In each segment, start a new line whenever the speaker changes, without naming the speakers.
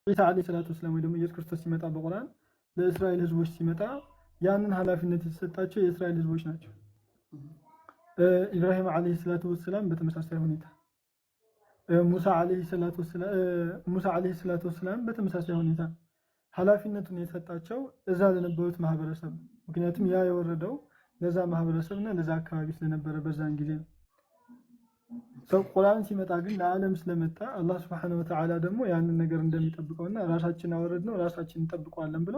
ኢሳ አለይሂ ሰላቱ ወሰላም ወይ ደግሞ ኢየሱስ ክርስቶስ ሲመጣ በቁርአን ለእስራኤል ህዝቦች ሲመጣ ያንን ኃላፊነት የተሰጣቸው የእስራኤል ህዝቦች ናቸው። ኢብራሂም አለይሂ ሰላቱ ወሰላም በተመሳሳይ ሁኔታ ሙሳ አለይሂ ሰላቱ ወሰላም በተመሳሳይ ሁኔታ ኃላፊነቱን የተሰጣቸው እዛ ለነበሩት ማህበረሰብ፣ ምክንያቱም ያ የወረደው ለዛ ማህበረሰብና ለዛ አካባቢ ስለነበረ በዛን ጊዜ ነው። ሰው ቁርአን ሲመጣ ግን ለዓለም ስለመጣ አላህ Subhanahu Wa Ta'ala ደግሞ ያንን ነገር እንደሚጠብቀውና ራሳችን አወረድነው ራሳችን እንጠብቀዋለን ብሎ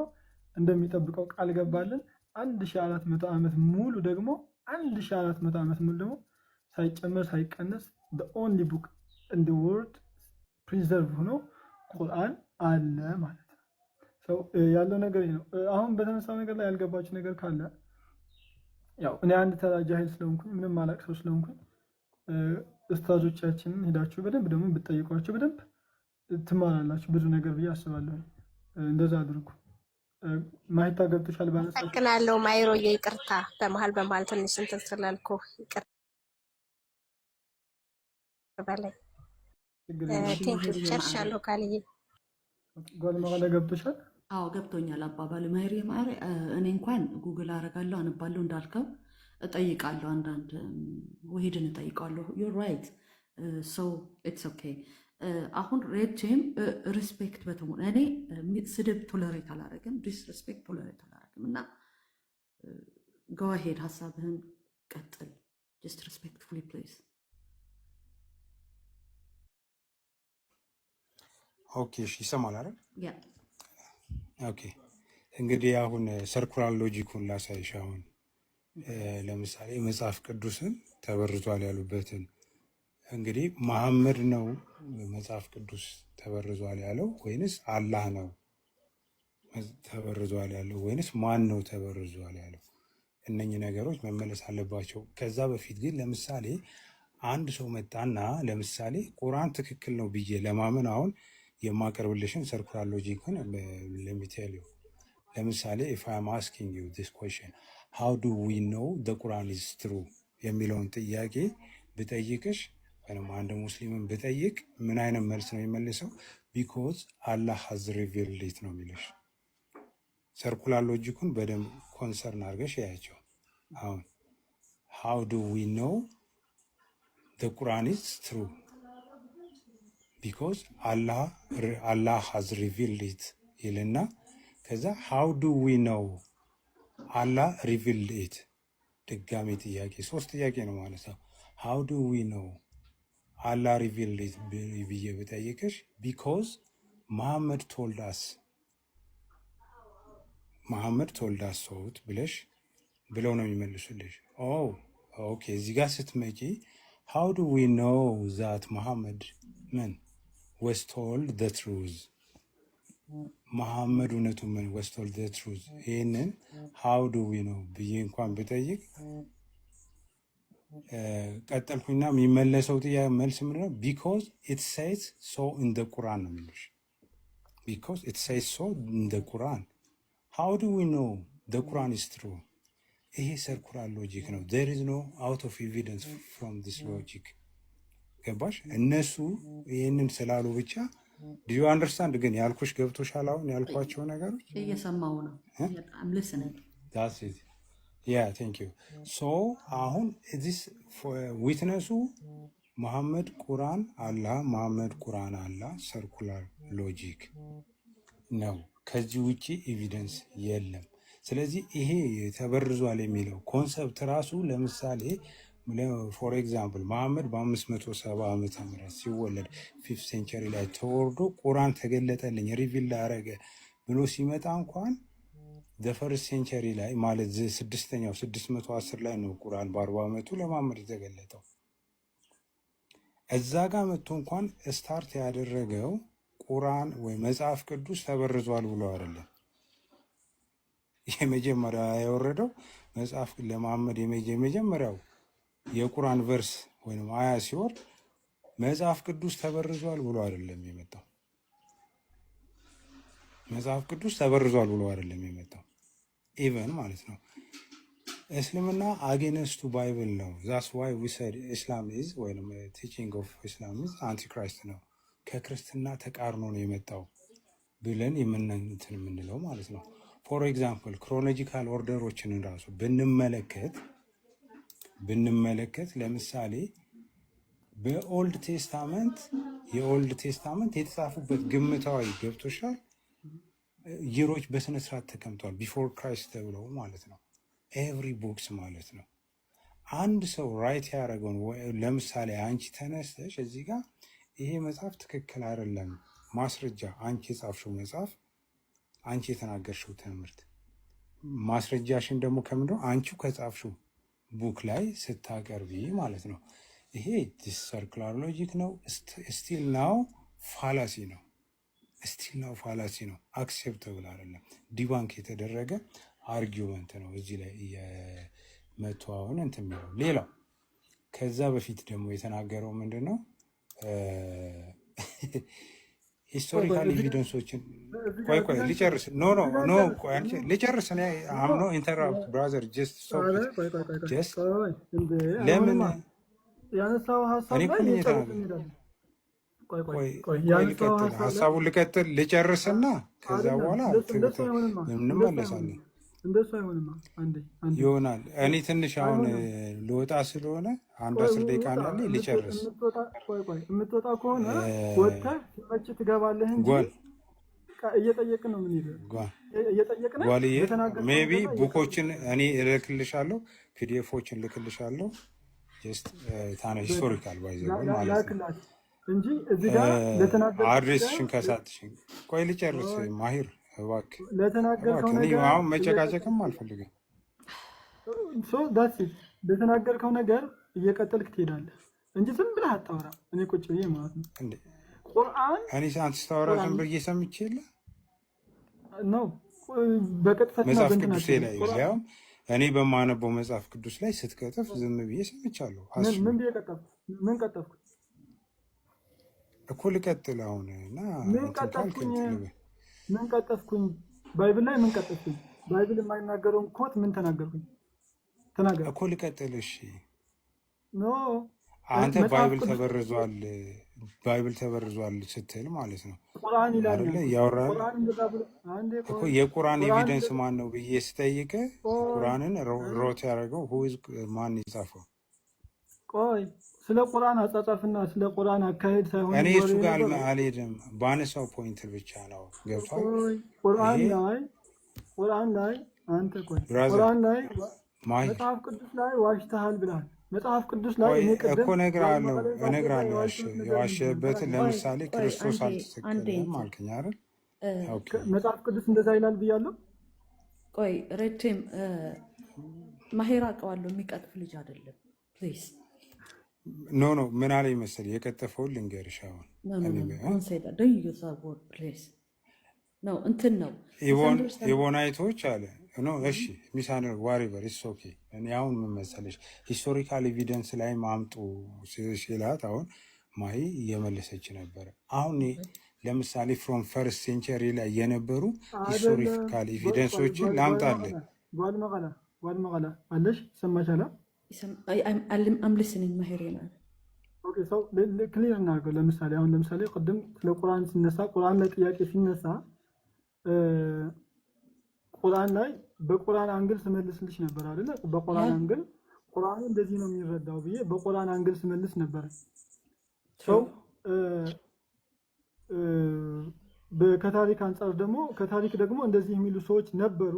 እንደሚጠብቀው ቃል ገባልን። 1400 ዓመት ሙሉ ደግሞ 1400 ዓመት ሙሉ ደግሞ ሳይጨመር ሳይቀነስ the only book in the world preserve ሆኖ ቁርአን አለ ማለት ነው። ሰው ያለው ነገር ነው። አሁን በተነሳው ነገር ላይ ያልገባችሁ ነገር ካለ ያው እኔ አንድ ተራ ጃሂል ስለሆንኩኝ ምንም ማላቅ ሰው ስለሆንኩኝ ኡስታዞቻችንን ሄዳችሁ በደንብ ደግሞ ብትጠይቋቸው በደንብ ትማራላችሁ ብዙ ነገር ብዬ አስባለሁ። እንደዛ አድርጉ። ማይታ ገብቶሻል ባለሰ
ተከናለው ማይሮ ይቅርታ በመሃል ትንሽ እንትን ስላልኩ ይቅር በላይ ቴንክ ዩ ቸርሻለሁ ካልዬ
ጓልማላ ገብቶሻል?
አዎ ገብቶኛል። አባባል ማይሪ ማሪ እኔ እንኳን ጉግል አረጋለሁ አንባለሁ እንዳልከው እጠይቃለሁ አንዳንድ ወሂድን እጠይቃለሁ። ዩር ራይት ሶ ኢትስ ኦኬ። አሁን ሬድቴም ሪስፔክት በተሞላ እኔ ስድብ ቶለሬት አላረግም፣ ዲስሪስፔክት ቶለሬት አላረግም እና ጎ አሄድ ሀሳብህን ቀጥል። ጀስት ሪስፔክትፉሊ ፕሊዝ።
ኦኬ እሺ፣ ይሰማል አይደል?
ያ
ኦኬ። እንግዲህ አሁን ሰርኩላር ሎጂኩን ላሳይሽ። አሁን ለምሳሌ መጽሐፍ ቅዱስን ተበርዟል ያሉበትን እንግዲህ መሐመድ ነው መጽሐፍ ቅዱስ ተበርዟል ያለው ወይንስ አላህ ነው ተበርዟል ያለው ወይንስ ማን ነው ተበርዟል ያለው? እነኚህ ነገሮች መመለስ አለባቸው። ከዛ በፊት ግን ለምሳሌ አንድ ሰው መጣና ለምሳሌ ቁርአን ትክክል ነው ብዬ ለማመን አሁን የማቀርብልሽን ሰርኩላር ሎጂክን ለሚቴል ዩ ለምሳሌ if I am asking you this question how do we know the Quran is true የሚለውን ጥያቄ ብጠይቅሽ ወይም አንድ ሙስሊምን ብጠይቅ ምን አይነት መልስ ነው የሚመልሰው? because Allah has revealed it ነው የሚልሽ። ሰርኩላር ሎጂኩን በደንብ ኮንሰርን አድርገሽ ያያቸው። አሁን how do we know the Quran is true because Allah has revealed it ይልና ከዛ how do we know Allah revealed it ድጋሚ ጥያቄ ሶስት ጥያቄ ነው ማለት ነው። how do we know Allah revealed it ብዬ ብጠይቅሽ because Muhammad told us so ብለሽ ብለው ነው የሚመልሱልሽ። ኦኬ እዚህ ጋር ስትመጪ how do we know that Muhammad was told the truth መሐመድ እውነቱ ምን was told the truth ይሄንን how do we know ብዬ እንኳን ብጠይቅ ቀጠልኩኝና የሚመለሰው ጥያቄ መልስ ምንድን ነው? because it says so in the Quran ነው የሚልሽ። because it says so in the Quran how do we know the Quran is true? ይሄ ሰርኩላር ሎጂክ ነው። there is no out of evidence from this logic ገባሽ? እነሱ ይሄንን ስላሉ ብቻ do you understand? ግን ያልኩሽ ገብቶሻል? አሁን ያልኳቸው ነገሮች
እየሰማው ነው። I'm listening.
that's it yeah thank you so አሁን this ዊትነሱ መሐመድ ቁርአን አላህ መሐመድ ቁርአን አላህ ሰርኩላር ሎጂክ ነው። ከዚህ ውጪ ኤቪደንስ የለም። ስለዚህ ይሄ ተበርዟል የሚለው ኮንሰፕት ራሱ ለምሳሌ ፎር ኤግዛምፕል መሐመድ በ570 ዓመተ ምህረት ሲወለድ 5th ሴንቸሪ ላይ ተወርዶ ቁርአን ተገለጠልኝ ሪቪል አረገ ብሎ ሲመጣ እንኳን ፈርስት ሴንቸሪ ላይ ማለት 610 ላይ ነው ቁርአን በ40 ዓመቱ ለመሐመድ የተገለጠው። እዛ ጋር መጥቶ እንኳን ስታርት ያደረገው ቁርአን ወይ መጽሐፍ ቅዱስ ተበርዟል ብሎ አይደለም። የመጀመሪያ ያወረደው መጽሐፍ ለመሐመድ የመጀመሪያው የቁርአን ቨርስ ወይም አያ ሲወርድ መጽሐፍ ቅዱስ ተበርዟል ብሎ አይደለም የመጣው። መጽሐፍ ቅዱስ ተበርዟል ብሎ አይደለም የመጣው። ኢቨን ማለት ነው እስልምና አጌንስቱ ባይብል ነው። ዛስ ዋይ ዊ ሰድ ኢስላም ኢዝ ወይም ቲቺንግ ኦፍ ኢስላም ኢዝ አንቲክራይስት ነው። ከክርስትና ተቃርኖ ነው የመጣው። ብለን እንትን የምንለው ማለት ነው። ፎር ኤግዛምፕል ክሮኖሎጂካል ኦርደሮችን ራሱ ብንመለከት ለምሳሌ በኦልድ ቴስታመንት የተጻፉበት ግምታዊ ገብቶሻል ይሮች በስነስርዓት ተቀምጧል። ቢፎር ክራይስት ተብለው ማለት ነው። ኤቭሪ ቡክስ ማለት ነው። አንድ ሰው ራይት ያደረገውን ለምሳሌ አንቺ ተነስተሽ እዚህ ጋር ይሄ መጽሐፍ ትክክል አይደለም ማስረጃ፣ አንቺ የጻፍሽው መጽሐፍ፣ አንቺ የተናገርሽው ትምህርት ማስረጃሽን ደግሞ ከምንድነው አንቺው ከጻፍሽው ቡክ ላይ ስታቀርቢ ማለት ነው። ይሄ ሰርኩላር ሎጂክ ነው። ስቲል ናው ፋላሲ ነው። አክሴፕተብል አይደለም። ዲባንክ የተደረገ አርጊመንት ነው። እዚህ ላይ የመቶ አሁን እንትን የሚለው ሌላው ከዛ በፊት ደግሞ የተናገረው ምንድን ነው? ሂስቶሪካል ኤቪደንሶችን ቆይ ልጨርስ። ልጨርስ። አምኖ ኢንተራፕት ብራዘር ጀስት ለምን
ያነሳው ሀሳብ
ሀሳቡን ልቀጥል ልጨርስና ከዛ በኋላ እንመለሳለን።
እንደሱ አይሆንማ።
ይሆናል። እኔ ትንሽ አሁን ልወጣ ስለሆነ 10 ደቂቃ ነው ልጨርስ።
የምትወጣ ከሆነ ወጥተህ ሲመች ትገባለህ እንጂ እየጠየቅን ነው። ምን ይላል እየጠየቅን
ሜቢ ቡኮችን እኔ እልክልሻለሁ፣ ፒዲኤፎችን እልክልሻለሁ። ጀስት ታና ሂስቶሪካል ባይዘው ማለት ነው
እንጂ እዚህ ጋር ለተናገር
አድሬስሽን ከሳትሽኝ ቆይ ልጨርስ ማሂር እባክህ።
ለተናገርከው ነገር
አሁን መጨቃጨቅም አልፈልግም።
ለተናገርከው ነገር እየቀጠልክ ትሄዳለህ እንጂ ዝም ብለህ አታወራ። እኔ ቁጭ ብዬ ማለት ነው ቁርአን
እኔ አንተ ስታወራ ዝም ብዬ ሰምቼ የለ
ነው በቅጥፈት
መጽሐፍ ቅዱስ ላይ ያውም እኔ በማነበው መጽሐፍ ቅዱስ ላይ ስትቀጥፍ ዝም ብዬ ሰምቻለሁ።
ምን ብዬ ቀጠፍኩ? ምን ቀጠፍኩ
እኮ ልቀጥል አሁን እና
ምን ቀጠፍኩኝ? ባይብል ላይ ምን ቀጠፍኩኝ? ባይብል የማይናገረውን ኮት ምን ተናገርኩኝ? ተናገር
እኮ ልቀጥል። እሺ
ኖ
አንተ ባይብል ተበርዟል ስትል ማለት ነው
ቁርአን ይላል
ያወራል እኮ። የቁርአን ኤቪደንስ ማን ነው ብዬ ስጠይቅ ቁርአንን ሮት ያደረገው ማን የጻፈው?
ቆይ ስለ ቁርአን አጻጻፍና ስለ ቁርአን አካሄድ ሳይሆን
እኔ እሱ ጋር አልሄድም። ባነሳው ፖይንት ብቻ ነው ገብቷል።
ቁርአን ላይ አንተ ቁርአን ላይ መጽሐፍ ቅዱስ ላይ ዋሽተሃል ብለሃል። መጽሐፍ ቅዱስ ላይ እኔ
እኮ እነግርሃለሁ የዋሸበትን ለምሳሌ ክርስቶስ አልተሰቀለም አልከኝ አይደል?
መጽሐፍ ቅዱስ እንደዛ ይላል ብያለሁ።
ቆይ ሬቴም ማሄራ አውቀዋለሁ፣ የሚቀጥፍ ልጅ አይደለም። ፕሊዝ
ኖ ምን አለ ይመስል የቀጠፈውን ልንገርሽ። አሁን
እንትን ነው
ኢቦናይቶች አለ ኖ እሺ ሚሳነር ዋሪቨር ኢትስ ኦኬ። እኔ አሁን ምን መሰለሽ ሂስቶሪካል ኤቪደንስ ላይ ማምጡ ሲላት አሁን ማሂ እየመለሰች ነበር። አሁን ለምሳሌ ፍሮም ፈርስት ሴንቸሪ ላይ የነበሩ ሂስቶሪካል ኤቪደንሶችን ላምጣለን።
ዋልመቀላ አለሽ ሰማሻላ
አምልስንኝ ማሄር ይላል።
ኦኬ ሰው ክሊር እናድርገው። ለምሳሌ ቅድም ስለ ቁርአን ሲነሳ ቁርአን ላይ ጥያቄ ሲነሳ ቁርአን ላይ በቁርአን አንግል ስመልስልሽ ነበር አይደለ? በቁርአን አንግል ቁርአኑ እንደዚህ ነው የሚረዳው ብዬ በቁርአን አንግል ስመልስ ነበር። ሰው ከታሪክ አንጻር ደግሞ እንደዚህ የሚሉ ሰዎች ነበሩ።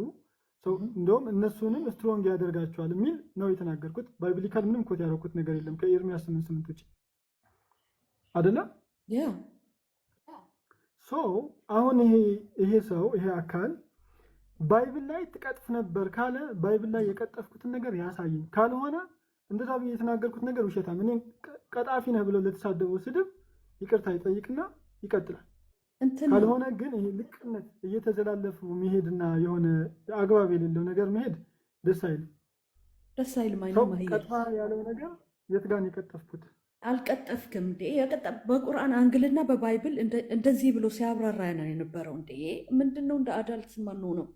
ሰው እንደውም እነሱንም ስትሮንግ ያደርጋቸዋል የሚል ነው የተናገርኩት። ባይብሊካል ምንም ኮት ያደረኩት ነገር የለም ከኤርሚያስ 8:8 ውጭ አይደለ? አሁን ይሄ አካል ባይብል ላይ ትቀጥፍ ነበር ካለ ባይብል ላይ የቀጠፍኩትን ነገር ያሳየኝ። ካልሆነ እንደዛ ብዬ የተናገርኩት ነገር ውሸታም፣ እኔ ቀጣፊ ነህ ብለው ለተሳደበው ስድብ ይቅርታ ይጠይቅና ይቀጥላል። ካልሆነ ግን ይሄ ልቅነት እየተዘላለፉ መሄድና የሆነ አግባብ የሌለው ነገር መሄድ ደስ አይልም። ቀጥፋ ያለው ነገር የት ጋር ነው የቀጠፍኩት?
አልቀጠፍክም እንዴ? በቁርአን አንግልና በባይብል እንደዚህ ብሎ ሲያብራራ ነው የነበረው። እንዴ ምንድነው? እንደ አዳልት ስማኑ ነው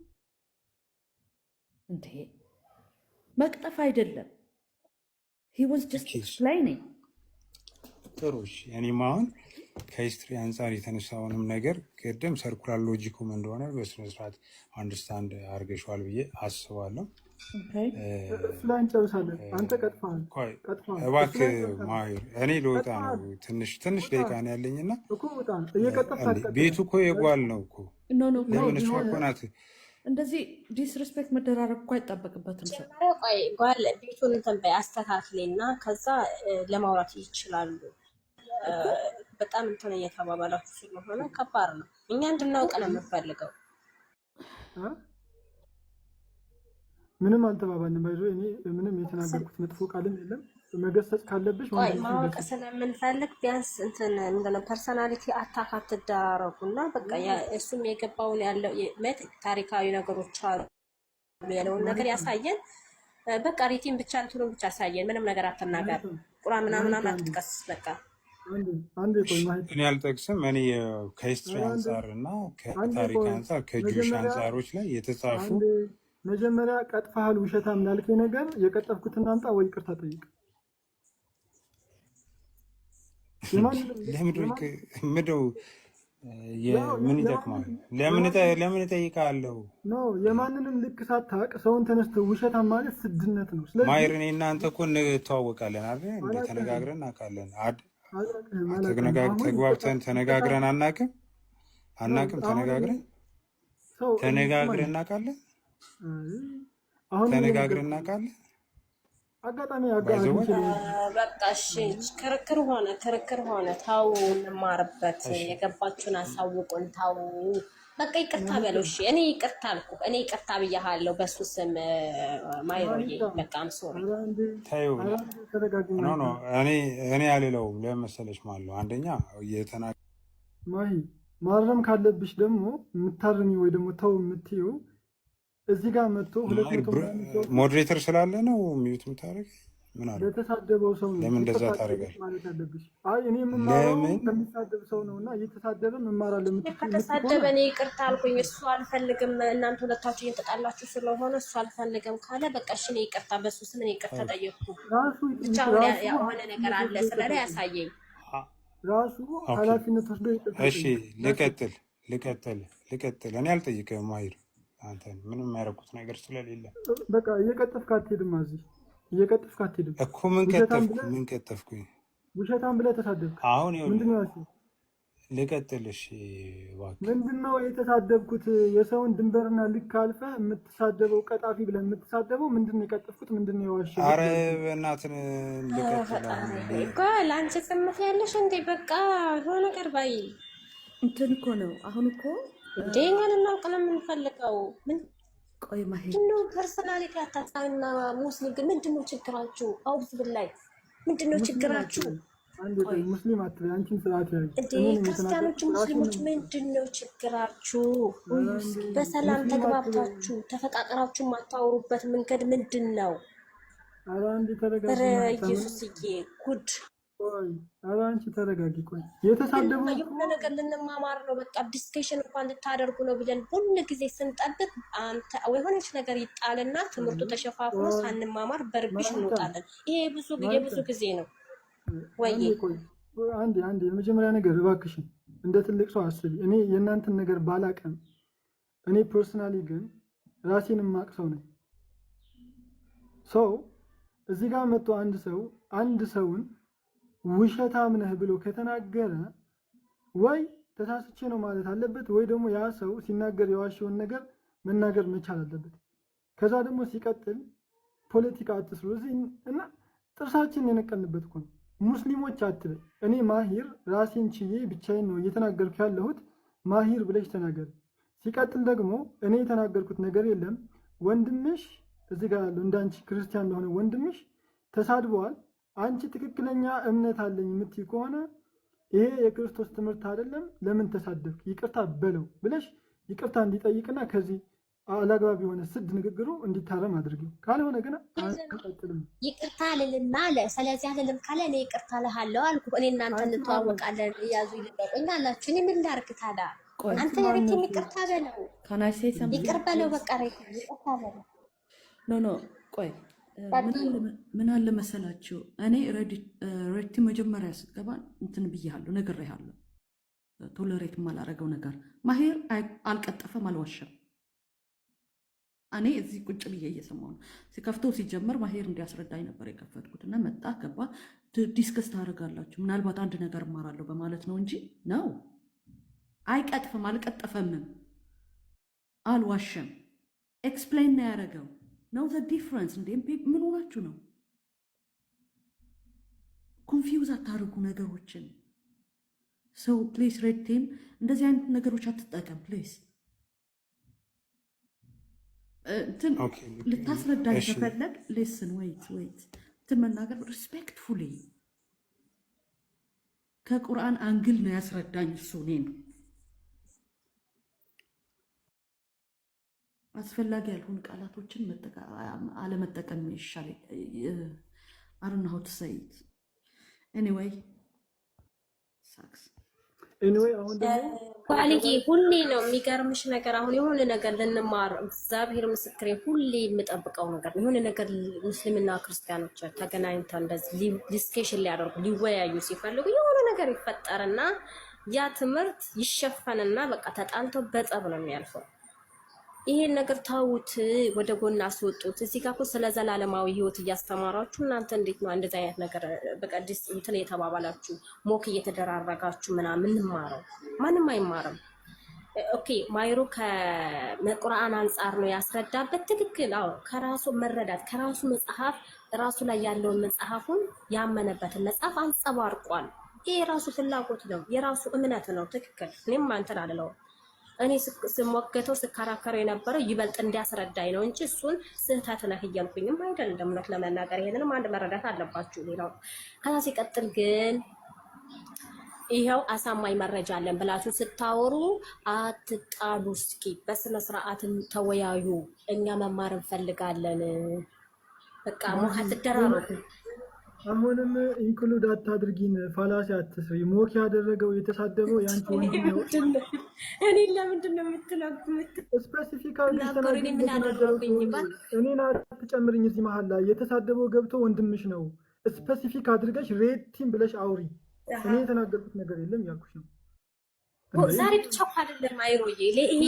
እንዴ? መቅጠፍ አይደለም። he was just explaining።
ጥሩ እሺ። እኔም አሁን ከሂስትሪ አንጻር የተነሳውንም ነገር ቅድም ሰርኩላር ሎጂኩም እንደሆነ በስነስርዓት አንደርስታንድ አድርገሽዋል ብዬ አስባለሁ።
ስላን ጨርሳለን። አንተ ቀጥፋል።
እባክህ ማሂር እኔ ልወጣ ነው። ትንሽ ደቂቃ ነው ያለኝና ቤቱ እኮ የጓል ነው እኮ ለምን እሷ እኮ ናት።
እንደዚህ ዲስሪስፔክት መደራረግ እኮ አይጠበቅበትም። ሰው
ጓል ቤቱን እንትን በይ አስተካክሌና ከዛ ለማውራት ይችላሉ። በጣም እንትን እየተባባላችሁ ስለሆነ ከባድ ነው። እኛ እንድናውቅ ነው የምፈልገው።
ምንም አልተባባልንም። ባይዞ እኔ ምንም የተናገርኩት መጥፎ ቃልም የለም። መገሰጽ ካለብሽ
ማወቅ ስለምንፈልግ ቢያንስ እንትን ምንድነው ፐርሰናሊቲ አታክ አትደራረጉና በቃ እሱም የገባውን ያለው ታሪካዊ ነገሮች አሉ ያለውን ነገር ያሳየን። በቃ ሪቲም ብቻ እንትኑን ብቻ ያሳየን። ምንም ነገር አትናገር። ቁርአን ምናምን አትጥቀስ። በቃ
እኔ አልጠቅስም። እኔ ከሂስትሪ አንጻር እና ከታሪክ አንጻር ከጁሽ አንጻሮች ላይ የተጻፉ
መጀመሪያ ቀጥፈሃል ውሸታም ላልከኝ ነገር የቀጠፍኩትን አምጣ ወይ ይቅርታ ጠይቅ።
ምንድነው ምን ይጠቅማል? ለምን እጠይቃለሁ?
የማንንም ልክ ሳታውቅ ሰውን ተነስተህ ውሸታም ማለት ስድነት ነው። ስለዚህ
ማሂር እኔ እናንተ እኮ እንተዋወቃለን አይደል? ተነጋግረን እናውቃለን። ተግባብተን ተነጋግረን አናውቅም? ተነጋግረን እናውቃለን? ተነጋግረን እናውቃለን?
አጋጣሚ
በቃ እሺ፣ ክርክር ሆነ። ታው እንማርበት። የገባችሁን አሳውቁን። ታው በቃ ይቅርታ በለው። እሺ እኔ ይቅርታ አልኩ። እኔ ይቅርታ ብያለሁ በሱ ስም ማይሮዬ። በቃ ሶሪ
ታዩ ኖ እኔ አልለውም። ለመሰለሽ ማለት ነው አንደኛ
ማረም ካለብሽ ደግሞ የምታርሚ ወይ ደግሞ ተው የምትይው እዚህ ጋር መጥቶ
ሞዴሬተር ስላለ ነው ሚዩት የምታደርግ። ምን አለ
ለተሳደበው ሰው ነው
ለምን እንደዛ ታደርጋለህ?
ማለት አለብሽ። አይ እኔ የምማረው ከሚሳደብ ሰው ነውና እየተሳደበ እማራለሁ።
ከተሳደበ እኔ ይቅርታ አልኩኝ። እሱ አልፈልግም። እናንተ ሁለታችሁ እየተጣላችሁ ስለሆነ እሱ አልፈልግም ካለ በቃ እሺ እኔ ይቅርታ በሱ ስም እኔ ይቅርታ ጠየቅኩ። ብቻ የሆነ ነገር አለ ስለላ ያሳየኝ
ራሱ ኃላፊነት ወስዶ ይቅርታ።
እሺ ልቀጥል። እኔ አልጠይቅም ማሂር አንተ ምንም ያደረኩት ነገር ስለሌለ
በቃ እየቀጠፍክ አትሄድም። እዚህ እየቀጠፍክ አትሄድም
እኮ ምን ቀጠፍኩኝ?
ውሸታም ብለህ ተሳደብክ።
አሁን
ምንድነው ያልኩህ?
ልቀጥል። እሺ እባክህ
ምንድነው የተሳደብኩት? የሰውን ድንበርና ልክ አልፈህ የምትሳደበው ቀጣፊ ብለህ የምትሳደበው ምንድነው? የቀጠፍኩት ምንድነው? የዋሸው?
ኧረ በእናትህ ልቀጥል
እኮ ለአንቺ ጽምት ያለሽ እንዴ? በቃ የሆነ ነገር ባይ
እንትን እኮ ነው አሁን እኮ
እንዴ እኛን እናውቅ ነው የምንፈልገው።
ቆይ
ምንድነው ፐርሰናሊቲ አታጣና ሙስሊም ግን ምንድነው ችግራችሁ? አውዝ ብላይ ምንድነው ችግራችሁ?
አንዴ ሙስሊም አትበይ አንቺን ስርዓት ያይ
እንዴ ክርስቲያኖች ሙስሊሞች ምንድነው ችግራችሁ? በሰላም ተግባብታችሁ ተፈቃቅራችሁ የማታወሩበት መንገድ ምንድነው?
ኧረ አንዴ ተረጋጊ።
ኢየሱስዬ ጉድ
ኧረ አንቺ ተረጋጊ። ቆይ የተሳደበው
የሆነ ነገር ልንማማር ነው በቃ ዲስከሽን እንኳን ልታደርጉ ነው ብለን ሁሉ ጊዜ ስንጠብቅ አንተ ወይ ሆነች ነገር ይጣልና ትምህርቱ ተሸፋፍኖ ሳንማማር በርብሽ እንወጣለን። ይሄ የብዙ ጊዜ ነው ወይ?
አንዴ የመጀመሪያ ነገር እባክሽን እንደ ትልቅ ሰው አስቢ። እኔ የእናንተን ነገር ባላቀም እኔ ፐርሰናሊ ግን ራሴን የማቅ ሰው ነኝ። ሰው እዚህ ጋር መጥቶ አንድ ሰውን ውሸታም ነህ ብሎ ከተናገረ ወይ ተሳስቼ ነው ማለት አለበት፣ ወይ ደግሞ ያ ሰው ሲናገር የዋሸውን ነገር መናገር መቻል አለበት። ከዛ ደግሞ ሲቀጥል ፖለቲካ አትስሩ እዚህ እና ጥርሳችን የነቀልንበት እኮ ነው። ሙስሊሞች አትበይ። እኔ ማሂር ራሴን ችዬ ብቻዬን ነው እየተናገርኩ ያለሁት። ማሂር ብለሽ ተናገር። ሲቀጥል ደግሞ እኔ የተናገርኩት ነገር የለም። ወንድምሽ እዚህ ጋር ያለው እንዳንቺ ክርስቲያን እንደሆነ ወንድምሽ ተሳድበዋል። አንቺ ትክክለኛ እምነት አለኝ የምትይ ከሆነ ይሄ የክርስቶስ ትምህርት አይደለም፣ ለምን ተሳደብክ ይቅርታ በለው ብለሽ ይቅርታ እንዲጠይቅና ከዚህ አላግባብ የሆነ ስድ ንግግሩ እንዲታረም አድርጊው። ካልሆነ ግን አንቀጥልም።
ይቅርታ ልልና ስለዚህ አልልም ካለ እኔ ይቅርታ ልሃለሁ አልኩ። እኔ እናንተ እንተዋወቃለን እያዙ ይልቀቁኝ አላችሁ። እኔ ምን ላድርግ ታዲያ? አንተ የሬቲም ይቅርታ በለው፣ ይቅር በለው፣ በቃ ሬቲም ይቅርታ በለው።
ኖ ቆይ ምን አለ መሰላችሁ፣ እኔ ሬቲ መጀመሪያ ስትገባ እንትን ብያለሁ፣ ነግሬሃለሁ። ቶለሬት የማላረገው ነገር ማሄር አልቀጠፈም፣ አልዋሸም። እኔ እዚህ ቁጭ ብዬ እየሰማሁ ነው። ሲከፍተው ሲጀመር ማሄር እንዲያስረዳኝ ነበር የከፈትኩት እና መጣ ገባ ዲስከስ ታደርጋላችሁ ምናልባት አንድ ነገር እማራለሁ በማለት ነው እንጂ ነው አይቀጥፍም፣ አልቀጠፈምም፣ አልዋሸም። ኤክስፕሌን ነው ያደረገው ነው ዘ ዲፍረንስ። እንዴ ምን ሆናችሁ ነው? ኮንፊውዝ አታርጉ ነገሮችን። ሰው ፕሌስ ሬድ ቲም እንደዚህ አይነት ነገሮች አትጠቀም ፕሌስ። ልታስረዳኝ ከፈለግ ሌስን ወይት እንትን መናገር ሪስፔክትፉሊ ከቁርአን አንግል ነው ያስረዳኝ እሱ እኔን። አስፈላጊ ያልሆኑ ቃላቶችን አለመጠቀም ይሻል። አሩናሁ ትሰይት ኤኒዌይ ሳክስ
ኤኒዌይ አሁን ደግሞ
ባልዬ ሁሌ ነው የሚገርምሽ ነገር። አሁን የሆነ ነገር ልንማር እግዚአብሔር ምስክሬ ሁሌ የምጠብቀው ነገር የሆነ ነገር ሙስሊምና ክርስቲያኖች ተገናኝተው እንደዚህ ዲስከሽን ሊያደርጉ ሊወያዩ ሲፈልጉ የሆነ ነገር ይፈጠርና ያ ትምህርት ይሸፈንና በቃ ተጣልተው በጸብ ነው የሚያልፈው። ይሄን ነገር ታውት ወደ ጎን አስወጡት። እዚህ ጋር እኮ ስለ ዘላለማዊ ህይወት እያስተማራችሁ እናንተ እንዴት ነው እንደዚህ አይነት ነገር በቀዲስ እንትን የተባባላችሁ ሞክ እየተደራረጋችሁ ምናምን እንማረው? ማንም አይማርም። ኦኬ ማይሮ ከቁርአን አንፃር ነው ያስረዳበት። ትክክል። አዎ ከራሱ መረዳት ከራሱ መጽሐፍ ራሱ ላይ ያለውን መጽሐፉን ያመነበትን መጽሐፍ አንጸባርቋል። ይሄ የራሱ ፍላጎት ነው፣ የራሱ እምነት ነው። ትክክል። እኔም አንተን አልለው እኔ ስሞገተው ስከራከረው የነበረው ይበልጥ እንዲያስረዳኝ ነው እንጂ እሱን ስህተት ነህ እያልኩኝም አይደለም። እውነት ለመናገር ይሄንንም አንድ መረዳት አለባችሁ። ሌላው ከዛ ሲቀጥል ግን ይሄው አሳማኝ መረጃ አለን ብላችሁ ስታወሩ አትጣሉ። እስኪ በስነ ስርዓት ተወያዩ። እኛ መማር እንፈልጋለን። በቃ ሞት ተደራረቁ።
አሁንም ኢንክሉድ አታድርጊን፣ ፋላሲ አትስሪ። ሞክ ያደረገው የተሳደበው ያንቺ ወንድም ነው።
እኔ ለምንድን ነው የምትናገሩት?
ስፔሲፊካሊ እኔን አትጨምርኝ። እዚህ መሀል ላይ የተሳደበው ገብቶ ወንድምሽ ነው። ስፔሲፊክ አድርገሽ ሬድ ቲም ብለሽ አውሪ። እኔ የተናገርኩት ነገር የለም ያልኩሽ ነው።
ዛሬ ብቻ እኮ አይደለም አይሮዬ፣ ይሄ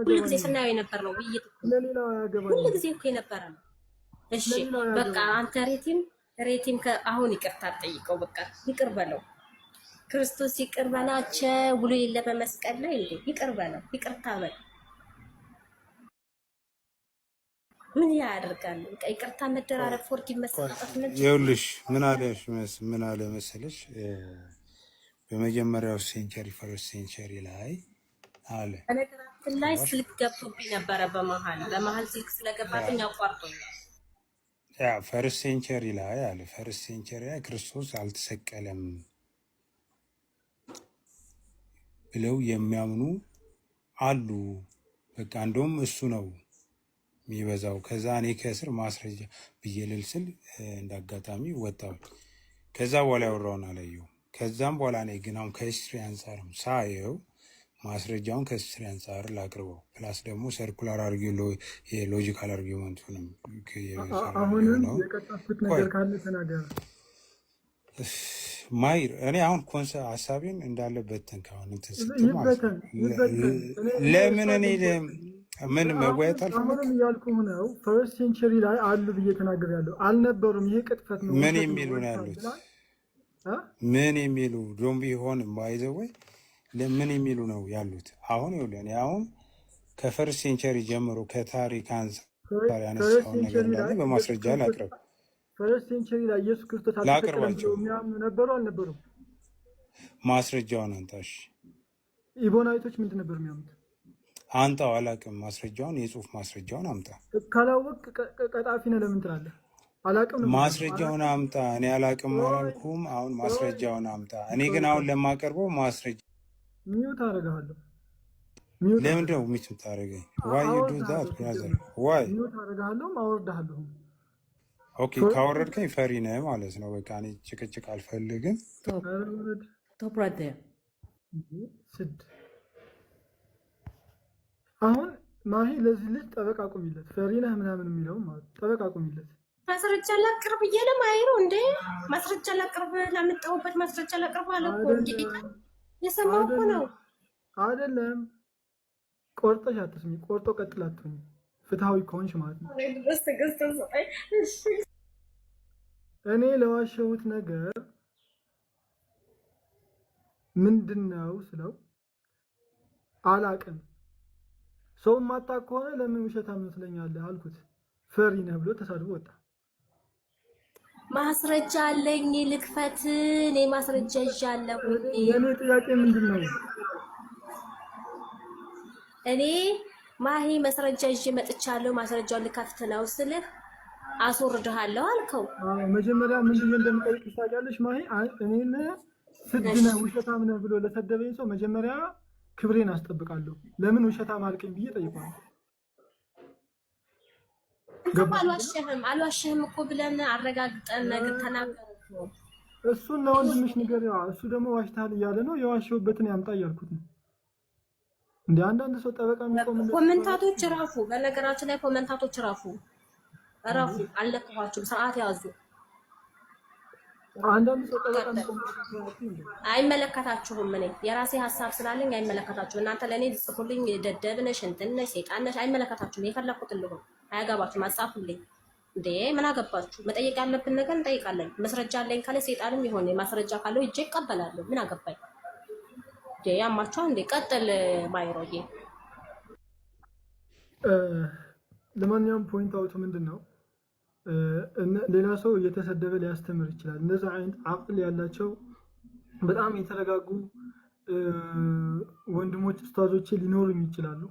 ሁልጊዜ ስናየው የነበር ነው። ውይይት
ለሌላው ያገባል።
ሁልጊዜ እኮ የነበረ ነው። እሺ በቃ አንተ ሬቲም አሁን ይቅርታ ጠይቀው፣ በቃ ይቅር በለው። ክርስቶስ ይቅር በላቸው ብሎ የለ በመስቀል ላይ እንዴ? ይቅር በለው፣ ይቅርታ በል። ምን ያደርጋል? በቃ ይቅርታ መደራረግ፣ ፎርጊቭ መስጠት ነው።
ይኸውልሽ ምን አለ መሰለሽ በመጀመሪያው ሴንቸሪ ፈርስት ሴንቸሪ ላይ አለ
በነገራችን ላይ ስልክ ገብቶብኝ ነበረ። በመሀል ስልክ ስለገባብኝ አቋርጦኛል።
ያ ፈርስት ሴንቸሪ ላይ አለ ፈርስት ሴንቸሪ ላይ ክርስቶስ አልተሰቀለም ብለው የሚያምኑ አሉ። በቃ እንደውም እሱ ነው የሚበዛው። ከዛ እኔ ከስር ማስረጃ ብዬ ልል ስል እንዳጋጣሚ ወጣሁ። ከዛ በኋላ ያወራውን አላየሁ። ከዛም በኋላ እኔ ግን አሁን ከሂስትሪ አንጻርም ሳየው ማስረጃውን ከሂስትሪ አንጻር ላቅርበው፣ ፕላስ ደግሞ ሰርኩላር ሎጂካል አርጊመንቱንም
አሁንም የቀጣፍኩት ነገር ካለ ተናገር።
ማይር እኔ አሁን ሀሳቤን እንዳለበትን ካሁን ለምን እኔ ምን መወያየት
አሁንም እያልኩህ ነው። ፈርስት ሴንቸሪ ላይ አሉ ብዬ ተናግሬያለሁ። አልነበሩም። ይሄ ቅጥፈት ነው።
ምን የሚሉ ነው ያሉት? ምን የሚሉ ዶምቢ ሆን ባይዘወይ ለምን የሚሉ ነው ያሉት? አሁን ይኸውልህ አሁን ከፈርስት ሴንቸሪ ጀምሮ ከታሪክ አንፃር ያነሳውን ነገር እንዳለ በማስረጃ ላቅርብ።
ፈርስት ሴንቸሪ ላይ ኢየሱስ ክርስቶስ
ላቅርባቸው
የሚያምኑ ነበሩ አልነበሩም?
ማስረጃውን አንጣሽ።
ኢቦናይቶች ምንድን ነበር የሚያምኑት?
አንጣው። አላቅም። ማስረጃውን የጽሁፍ ማስረጃውን አምጣ።
ካላወቅ ቀጣፊ ነህ ለምን ትላለህ? አላቅም።
ማስረጃውን አምጣ። እኔ አላቅም አላልኩም። አሁን ማስረጃውን አምጣ። እኔ ግን አሁን ለማቀርበው ማስረጃ
ሚውት አደርግሃለሁ።
ለምንድን ነው ሚውት የምታደርገኝ? ዋይ ዩ ዱ ዛት ብራዘር? ዋይ
ሚውት አደርግሃለሁ፣ አወርድሃለሁ።
ኦኬ ካወረድከኝ ፈሪ ነህ ማለት ነው። በቃ እኔ ጭቅጭቅ አልፈልግም።
ቶፕ ራይት ዴር
ስድ አሁን ማሂ ለዚህ ልጅ ጠበቃ ቁሚለት። ፈሪ ነህ ምናምን የሚለውም ማለት ጠበቃ ቁሚለት።
ማስረጃ ላቅርብ እያለ ማይሮ እንዴ ማስረጃ ላቅርብ፣ ላመጣሁበት ማስረጃ ላቅርብ አለ እኮ እንዴ። የሰማው እኮ ነው
አይደለም። ቆርጠሽ አትስሚ። ቆርጦ ቀጥላትኝ ፍትሃዊ ከሆንሽ ማለት ነው። እኔ ለዋሸሁት ነገር ምንድነው ስለው አላቅም። ሰው ማጣ ከሆነ ለምን ውሸታም ትለኛለህ አልኩት። ፈሪ ነህ ብሎ ተሳድቦ ወጣ።
ማስረጃ አለኝ ልክፈት። እኔ ማስረጃ ይዣለሁ።
የኔ ጥያቄ ምንድነው?
እኔ ማሂ ማስረጃ ይዤ መጥቻለሁ። ማስረጃውን ልከፍት ነው ስልህ አስወርድሃለሁ አልከው።
መጀመሪያ ምን ብዬ እንደምጠይቅሽ ታውቂያለሽ ማሂ? እኔን ስድነ ውሸታም ነህ ብሎ ለሰደበኝ ሰው መጀመሪያ ክብሬን አስጠብቃለሁ። ለምን ውሸታም አልከኝ ብዬ ጠይቀዋለሁ።
አልዋሸህም እኮ ብለን አረጋግጠን ነገር ተናገርኩ።
እሱን ለወንድምሽ ንገሪዋ። እሱ ደግሞ ዋሽታል እያለ ነው። የዋሸሁበትን ያምጣ እያልኩት ነው። እንደ አንዳንድ ሰው ጠበቃ የሚቆም
ኮሜንታቶች ራፉ። በነገራችን ላይ ኮሜንታቶች ራፉ አለቅኋችሁ። ስርዓት ያዙ።
አንዳንድ ሰው ጠበቃ የሚቆም
አይመለከታችሁም። እኔ የራሴ ሀሳብ ስላለኝ አይመለከታችሁም። እናንተ ለእኔ ጽፉልኝ፣ ደደብነሽ እንትነሽ ሴጣነሽ አይመለከታችሁም። የፈለኩትን ልሁን አያገባችሁም። አጻፉልኝ እንዴ ምን አገባችሁ? መጠየቅ ያለብን ነገር እንጠይቃለን። መስረጃ አለኝ ካለ ሴጣንም ይሆን ማስረጃ ካለው እጄ እቀበላለሁ። ምን አገባኝ? ያማቸው እንዴ ቀጥል ማይሮዬ።
ለማንኛውም ፖይንት አውቱ ምንድነው? ሌላ ሰው እየተሰደበ ሊያስተምር ይችላል። እንደዛ አይነት አቅል ያላቸው በጣም የተረጋጉ ወንድሞች ኡስታዞቼ ሊኖሩም ይችላሉ።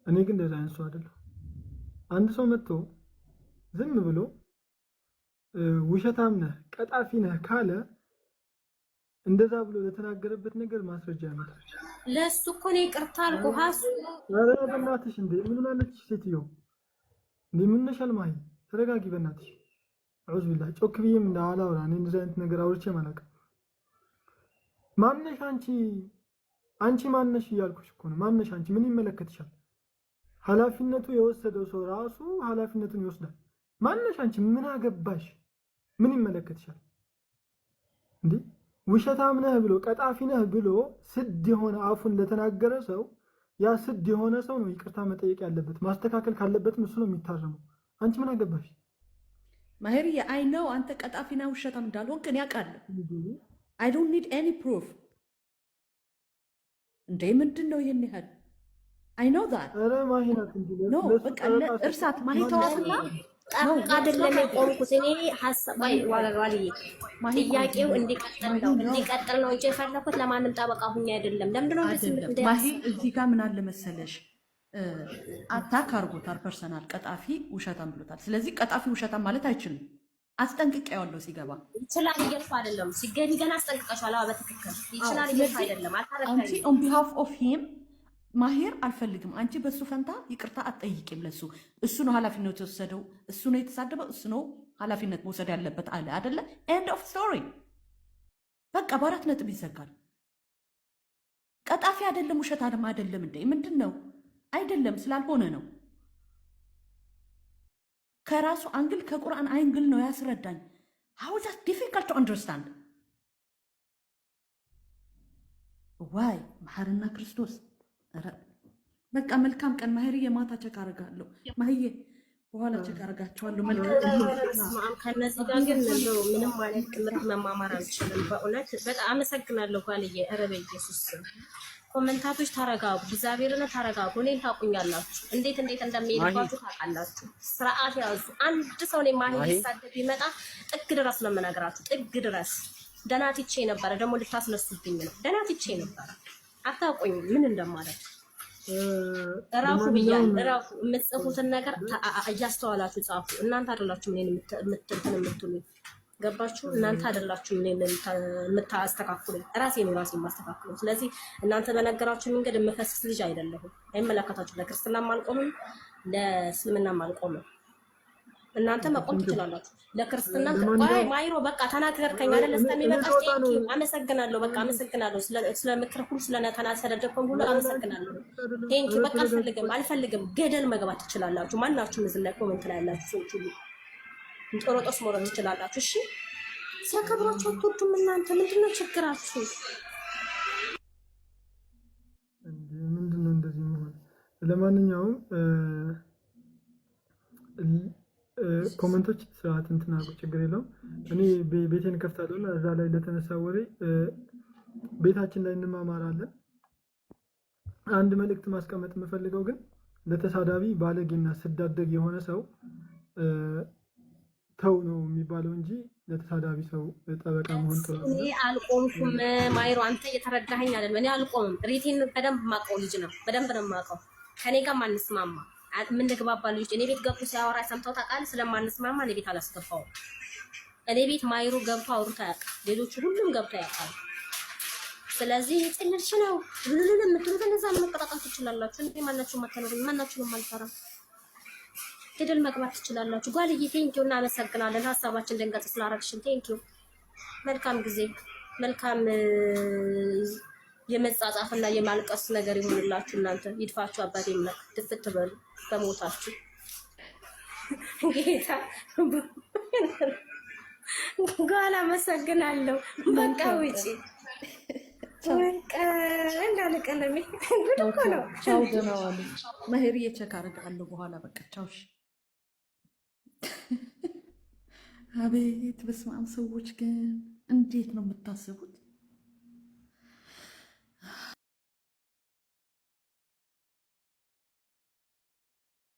እኔ ግን እንደዛ አይነት ሰው አይደለሁ። አንድ ሰው መጥቶ ዝም ብሎ ውሸታም ነህ ቀጣፊ ነህ ካለ እንደዛ ብሎ ለተናገረበት ነገር ማስረጃ ያመጣል።
ለሱ እኮ ነው ይቅርታ አልኩህ።
ኧረ በእናትሽ እንዴ ምን ሆናለች ሴትዮ? እንዴ ምን ነሻል ማይ? ተረጋጊ በእናትሽ። አዑዝ ቢላህ ጮክ ብዬም እንዳላወራ እኔ እንደዛ አይነት ነገር አውርቼ ማለቀም። ማነሽ አንቺ ማነሽ እያልኩሽ እኮ ነው። ማነሽ አንቺ? ምን ይመለከትሻል? ኃላፊነቱ የወሰደው ሰው ራሱ ኃላፊነቱን ይወስዳል። ማነሽ አንቺ? ምን አገባሽ? ምን ይመለከትሻል እንዴ? ውሸታም ነህ ብሎ ቀጣፊ ነህ ብሎ ስድ የሆነ አፉን ለተናገረ ሰው ያ ስድ የሆነ ሰው ነው ይቅርታ መጠየቅ ያለበት። ማስተካከል ካለበትም እሱ ነው የሚታረመው። አንቺ ምን አገባሽ?
ማሄርዬ አይ ነው አንተ ቀጣፊና ውሸታም እንዳልሆንክ እኔ አውቃለሁ። አይ ዶንት ኒድ ኤኒ ፕሩፍ። እንዴ ምንድን ነው ይሄን ያህል? አይ ኖ ዛት
ኧረ ማሂናት እንዴ
ኖ በቃ እርሳት ማሂ ተዋትና
ጠብቅ አይደለም የቆምኩት እኔ ሐሳብ ዋልዬ ጥያቄው እንዲቀጥል ነው እንጂ የፈለኩት ለማንም ጠበቃ ሁኝ አይደለም። ለምንድን ነው እንደዚህ
ማሂ እዚህ ጋር ምን አለ መሰለሽ አታክ አርጎታል። ፐርሰናል ቀጣፊ ውሸታም ብሎታል። ስለዚህ ቀጣፊ ውሸታም ማለት አይችልም። አስጠንቅቄዋለሁ ሲገባ
ይችላል እያልኩ አይደለም። ሲገቢ ገና አስጠንቅቀሻል። አዎ በትክክል ይችላል እያልኩ አይደለም።
አንቺ ኦን ቢሃፍ ኦፍ ሂም ማሄር አልፈልግም። አንቺ በሱ ፈንታ ይቅርታ አትጠይቂም። ለሱ እሱ ነው ኃላፊነት የወሰደው፣ እሱ ነው የተሳደበው፣ እሱ ነው ኃላፊነት መውሰድ ያለበት አለ አይደለ? ኤንድ ኦፍ ስቶሪ። በቃ በአራት ነጥብ ይዘጋል። ቀጣፊ አይደለም ውሸት አይደለም እንዴ ምንድን ነው? አይደለም ስላልሆነ ነው። ከራሱ አንግል ከቁርአን አንግል ነው ያስረዳኝ። how is that difficult to understand? ዋይ መሐርና ክርስቶስ በቃ መልካም ቀን ማህሪ። የማታ ቸክ አደርጋለሁ ማህዬ፣ በኋላ ቸክ አደርጋቸዋለሁ። መልካም
ከነዚህ ጋር ግን ምንም ማለት ትምህርት መማማር አልችልም። በእውነት በጣም አመሰግናለሁ ባልዬ። ኧረ በኢየሱስ ኮሜንታቶች ተረጋጉ፣ እግዚአብሔርን ተረጋጉ። እኔን ታውቁኛላችሁ፣ እንዴት እንደሚሄድባችሁ ታውቃላችሁ። ስርዓት ያዙ። አንድ ሰው ላይ ማሂ ሊሳደብ ቢመጣ ጥግ ድረስ ነው የምነግራችሁ፣ ጥግ ድረስ። ደናትቼ ነበረ ደግሞ ልታስነሱብኝ ነው። ደናትቼ ነበረ። አታውቁኝ ምን እንደማለት እራፉ ብያለሁ። እራፉ። የምትጽፉትን ነገር እያስተዋላችሁ ጻፉ። እናንተ አይደላችሁ እኔን የምትሉኝ። ገባችሁ? እናንተ አይደላችሁ እኔን የምታስተካክሉኝ፣ ራሴ ነው ራሴ የማስተካክለው። ስለዚህ እናንተ በነገራችሁ መንገድ የምፈስስ ልጅ አይደለሁም። አይመለከታችሁም። ለክርስትናም አልቆምም፣ ለእስልምናም አልቆምም። እናንተ መቆም ትችላላችሁ። ለክርስትና ማይሮ በቃ ተናገርከኝ አይደል? ስለሚበቃ አመሰግናለሁ። በቃ አመሰግናለሁ። ስለ ምክር ሁሉ ስለተናሰደደኩም ሁሉ አመሰግናለሁ። ቴንኪ። በቃ አልፈልግም። ገደል መግባት ትችላላችሁ። ማናችሁም እዚህ ላይ ኮሜንት ላይ ያላችሁ ሰዎች ሁሉ ጦሮጦስ መውረድ ትችላላችሁ። እሺ ሲያከብራችሁ አትወዱም እናንተ። ምንድነው ችግራችሁ?
ለማንኛውም ኮመንቶች ሰዓት እንትን አድርጉ፣ ችግር የለውም። እኔ ቤቴን ከፍታለሁ እና እዛ ላይ ለተነሳ ወሬ ቤታችን ላይ እንማማራለን። አንድ መልእክት ማስቀመጥ የምፈልገው ግን ለተሳዳቢ ባለጌና ስዳደግ የሆነ ሰው ተው ነው የሚባለው እንጂ ለተሳዳቢ ሰው ጠበቃ መሆን ጥሩ ነው።
እኔ አልቆምኩም ማይሮ፣ አንተ እየተረዳኸኝ አይደለም። እኔ አልቆምም። ሪቲን በደንብ የማውቀው ልጅ ነው፣ በደንብ ነው የማውቀው። ከኔ ጋር ማንስማማ የምንግባባ ልጅ እኔ ቤት ገብቶ ሲያወራ ሰምተው ታውቃለህ? ስለማንስማማ እኔ ቤት አላስገባውም። እኔ ቤት ማይሮ ገብቶ አውርቶ ያውቃል፣ ሌሎቹ ሁሉም ገብቶ ያውቃል። ስለዚህ ጥልልሽ ነው ሁሉንም የምትሉት እንደዛ መቀጣጣም ትችላላችሁ። እኔ ማናችሁም አታኖሩኝ፣ ማናችሁም አልፈራም። ገደል መግባት ትችላላችሁ። ጓልዬ ቴንኪው፣ እናመሰግናለን ሀሳባችን ድንገት ስላረግሽን ቴንኪው። መልካም ጊዜ፣ መልካም የመጻጻፍና የማልቀስ ነገር ይሁንላችሁ። እናንተ ይድፋችሁ፣ አባቴ ይመክ ድፍት በሉ በሞታችሁ። ጌታ ጓል አመሰግናለሁ። በቃ ውጪ በቃ እንዳልቀለሚ ጉድ እኮ ነው።
ቻው ደህና ዋሉ። መሄር ቼክ አደርጋለሁ በኋላ። በቃ ቻው። አቤት በስመ አብ። ሰዎች ግን እንዴት ነው የምታስቡት?